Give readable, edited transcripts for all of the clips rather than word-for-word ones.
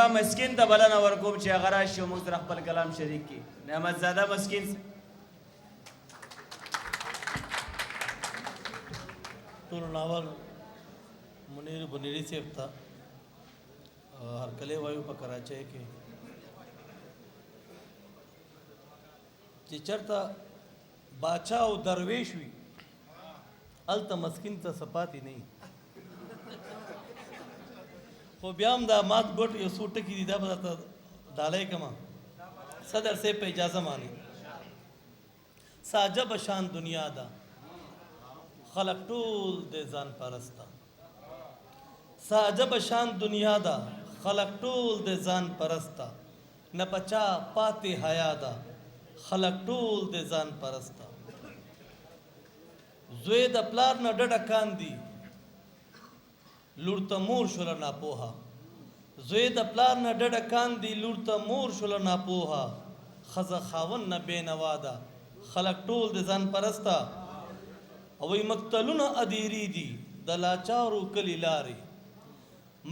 مسکین ته بلنه ورکوم چې هغه راشي او موږ سره خپل کلام شریک کړي. نعمت زاده مسکین ټول ناول منیر بنيري صاحب ته هرکلی وایو په کراچۍ کې چې چېرته باچا او درویش وي هلته مسکین ته څه پاتې نه وي. خو بیا هم دا مات ګوټ یو څو ټکي دي دا به درته ډالۍ کړمه صدر صاحب په اجازه ماني. څه عجبه شان دنیا ده خلق ټول د ځان پرسته. څه عجبه شان دنیا ده خلق ټول د ځان پرسته. نه پچا پاتې حیا ده خلق ټول د ځان پرسته. زوی د پلار نه ډډه کاندي لور ته مور شوله ناپوهه. زوی د پلار نه ډډه کاندي لور ته مور شوله ناپوهه. ښځه خاوند نه بېنوا ده خلق ټول د ځان پرسته. او وی مقتلونه ادیری دي د لاچارو کلی لارې.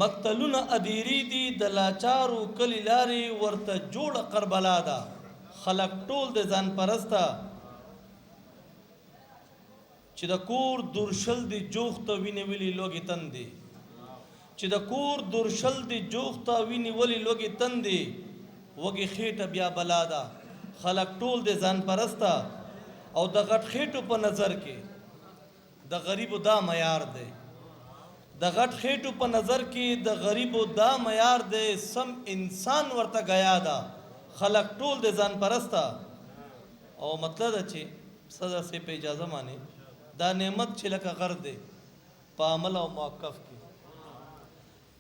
مقتلونه ادیری دي د لاچارو کلی لارې ورته جوړه کربلا ده خلق ټول د ځان پرسته. چې د کور درشل دی جوخته وینې ولې لوږې تندې. چې د کور درشل دی جوخته وینې ولې لوږې تندې. وږې خېټه بیا بلا ده خلق ټول د ځان پرسته. او د غټ خېټو په نظر کې د غریبو دا معیار دی. د غټ خېټو په نظر کې د غریبو دا معیار دی. سم انسان ورته گیا ده خلق ټول د ځان پرسته. او مطلب ده چې صدر سے په اجازه ماني دا نعمت چې لکه غر دی په عمل او موقف کې.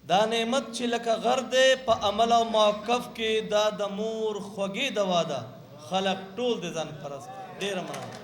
دا نعمت چې لکه غر دی په عمل او موقف کې. دا د مور خوږې دوا ده خلق ټول د ځان پرسته. ډېره مننه.